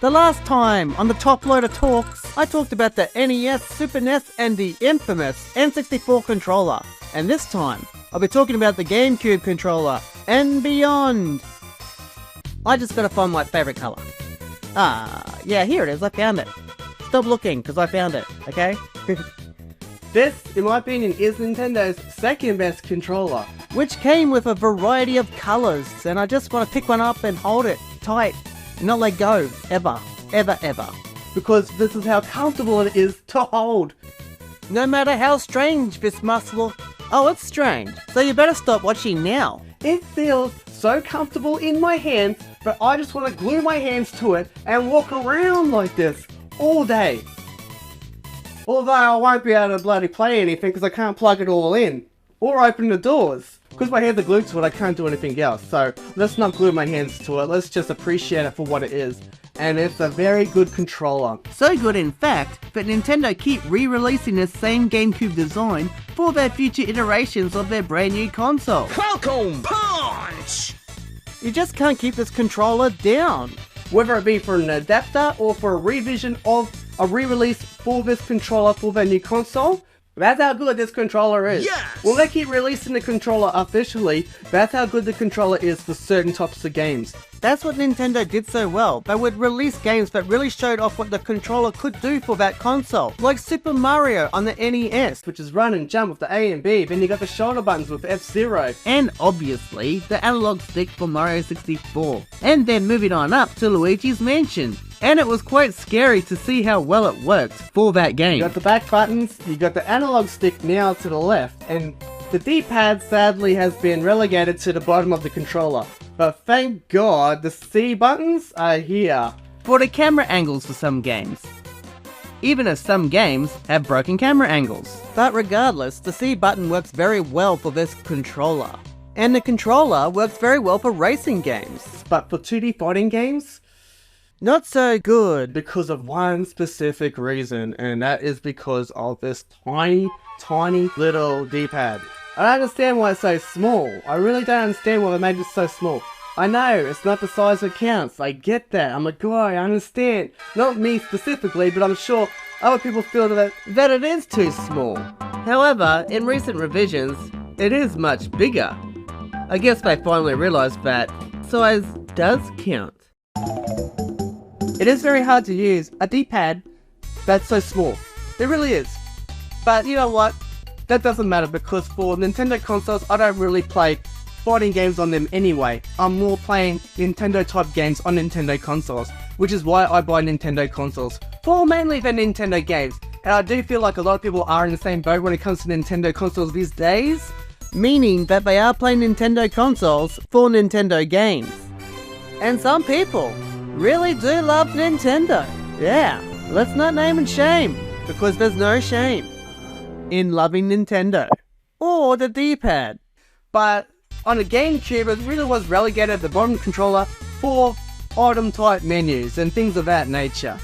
The last time on the Top Loader Talks, I talked about the NES, Super NES and the infamous N64 controller. And this time, I'll be talking about the GameCube controller and beyond. I just gotta find my favourite colour. Yeah, here it is, I found it. Stop looking, because I found it, okay? This, in my opinion, is Nintendo's second best controller. Which came with a variety of colours, and I just want to pick one up and hold it tight. Not let go, ever, ever, ever. Because this is how comfortable it is to hold. No matter how strange this must look. Oh, it's strange. So you better stop watching now. It feels so comfortable in my hands, but I just want to glue my hands to it and walk around like this all day. Although I won't be able to bloody play anything because I can't plug it all in. Or open the doors. Because my hands are glued to it, I can't do anything else. So let's not glue my hands to it. Let's just appreciate it for what it is. And it's a very good controller. So good, in fact, that Nintendo keep re-releasing the same GameCube design for their future iterations of their brand new console. Falcon Punch! You just can't keep this controller down. Whether it be for an adapter or for a revision of a re-release for this controller for their new console, that's how good this controller is. Yes! Well, they keep releasing the controller officially, that's how good the controller is for certain types of games. That's what Nintendo did so well. They would release games that really showed off what the controller could do for that console. Like Super Mario on the NES. Which is run and jump with the A and B, then you got the shoulder buttons with F-Zero. And obviously, the analog stick for Mario 64. And then moving on up to Luigi's Mansion. And it was quite scary to see how well it worked for that game. You got the back buttons, you got the analog stick now to the left, and the D-pad sadly has been relegated to the bottom of the controller. But thank God the C buttons are here. For the camera angles for some games. Even as some games have broken camera angles. But regardless, the C button works very well for this controller. And the controller works very well for racing games. But for 2D fighting games, not so good. Because of one specific reason, and that is because of this tiny, tiny little D-pad. I don't understand why it's so small. I really don't understand why they made it so small. I know, it's not the size that counts. I get that. I'm a guy, I understand. Not me specifically, but I'm sure other people feel that it is too small. However, in recent revisions, it is much bigger. I guess they finally realized that size does count. It is very hard to use a D-pad that's so small. It really is. But you know what? That doesn't matter because for Nintendo consoles, I don't really play fighting games on them anyway. I'm more playing Nintendo type games on Nintendo consoles, which is why I buy Nintendo consoles. For mainly the Nintendo games. And I do feel like a lot of people are in the same boat when it comes to Nintendo consoles these days. Meaning that they are playing Nintendo consoles for Nintendo games. And some people really do love Nintendo. Yeah, let's not name and shame, because there's no shame in loving Nintendo. Or the D-pad. But on the GameCube, it really was relegated at the bottom controller for item type menus and things of that nature.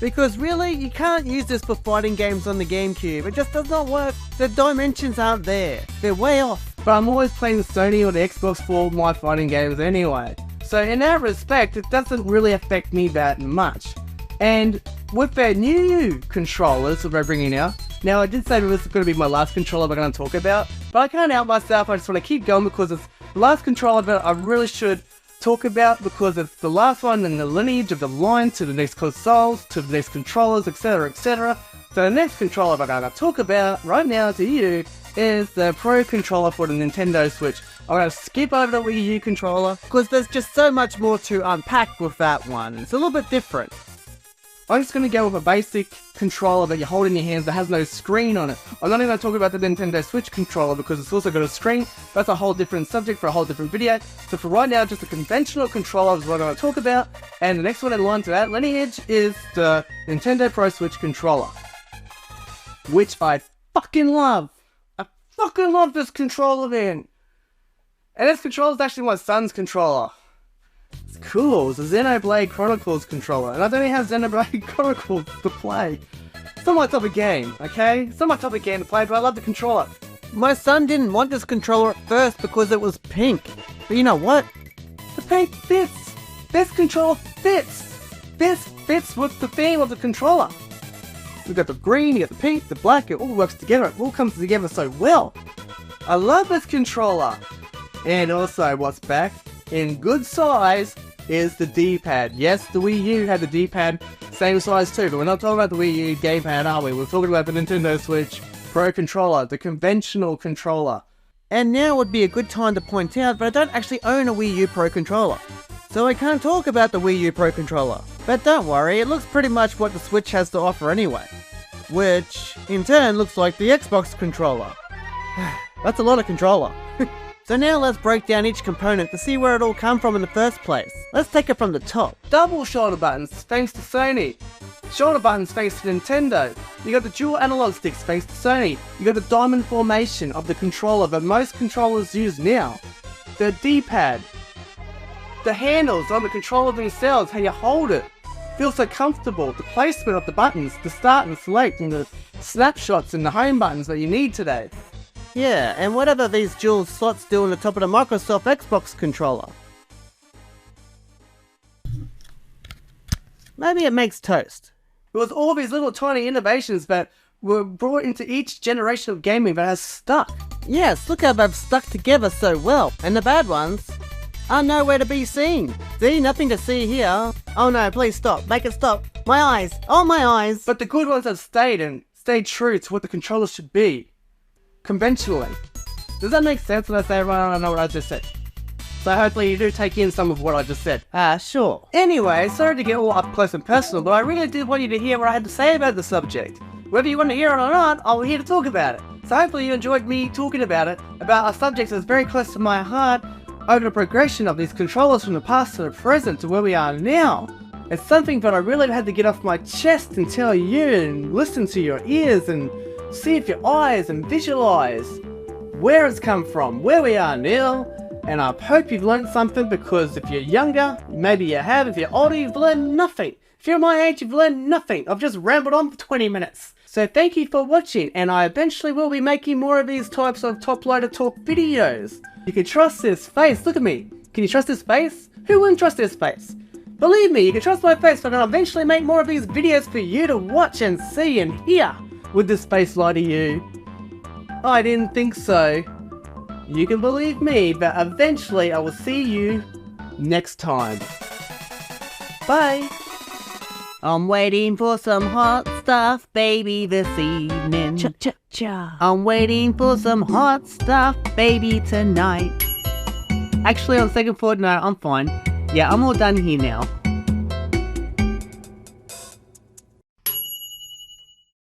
Because really, you can't use this for fighting games on the GameCube. It just does not work. The dimensions aren't there. They're way off. But I'm always playing the Sony or the Xbox for my fighting games anyway. So in that respect, it doesn't really affect me that much. And with their new controllers that they're bringing out, now I did say that this is going to be my last controller we're going to talk about, but I can't help myself, I just want to keep going because it's the last controller that I really should talk about because it's the last one in the lineage of the line to the next consoles, to the next controllers, etc, etc. So the next controller we're going to talk about right now to you is the Pro controller for the Nintendo Switch. I'm going to skip over the Wii U controller because there's just so much more to unpack with that one. It's a little bit different. I'm just going to go with a basic controller that you hold in your hands that has no screen on it. I'm not even going to talk about the Nintendo Switch controller because it's also got a screen. That's a whole different subject for a whole different video. So for right now, just a conventional controller is what I'm going to talk about. And the next one in line to that lineage is the Nintendo Pro Switch controller, which I fucking love. I fucking love this controller, man. And this controller is actually my son's controller. It's cool. It's a Xenoblade Chronicles controller, and I don't even have Xenoblade Chronicles to play. It's not my type of game, okay? It's not my type of game to play, but I love the controller. My son didn't want this controller at first because it was pink. But you know what? The pink fits. This controller fits. this fits with the theme of the controller. We've got the green, you got the pink, the black, it all works together, it all comes together so well. I love this controller. And also, what's back in good size is the D-pad. Yes, the Wii U had the D-pad, same size too, but we're not talking about the Wii U gamepad, are we? We're talking about the Nintendo Switch Pro Controller, the conventional controller. And now would be a good time to point out that I don't actually own a Wii U Pro Controller, so I can't talk about the Wii U Pro Controller. But don't worry, it looks pretty much what the Switch has to offer anyway. Which, in turn, looks like the Xbox controller. That's a lot of controller. So now let's break down each component to see where it all come from in the first place. Let's take it from the top. Double shoulder buttons thanks to Sony. Shoulder buttons thanks to Nintendo. You got the dual analog sticks thanks to Sony. You got the diamond formation of the controller that most controllers use now. The D-pad. The handles on the controller themselves, how you hold it. Feels so comfortable. The placement of the buttons, the start and select, and the snapshots and the home buttons that you need today. Yeah, and whatever these dual slots do on the top of the Microsoft Xbox controller. Maybe it makes toast. It was all these little tiny innovations that were brought into each generation of gaming that has stuck. Yes, look how they've stuck together so well. And the bad ones are nowhere to be seen. See, nothing to see here. Oh no, please stop. Make it stop. My eyes. Oh, my eyes. But the good ones have stayed and stayed true to what the controller should be. Conventionally. Does that make sense when I say everyone? I don't know what I just said. So hopefully you do take in some of what I just said. Sure. Anyway, sorry to get all up close and personal, but I really did want you to hear what I had to say about the subject. Whether you want to hear it or not, I'm here to talk about it. So hopefully you enjoyed me talking about it, about a subject that's very close to my heart, over the progression of these controllers from the past to the present to where we are now. It's something that I really had to get off my chest and tell you and listen to your ears and see with your eyes and visualize where it's come from, where we are now. And I hope you've learned something, because if you're younger, maybe you have. If you're older, you've learned nothing. If you're my age, you've learned nothing. I've just rambled on for 20 minutes. So thank you for watching, and I eventually will be making more of these types of top-loader talk videos. You can trust this face. Look at me. Can you trust this face? Who wouldn't trust this face? Believe me, you can trust my face, but I'll eventually make more of these videos for you to watch and see and hear. Would this face lie to you? I didn't think so. You can believe me, but eventually I will see you next time. Bye. I'm waiting for some hot stuff, baby, this evening. Cha-cha-cha. I'm waiting for some hot stuff, baby, tonight. Actually, on second thought, no, I'm fine. Yeah, I'm all done here now.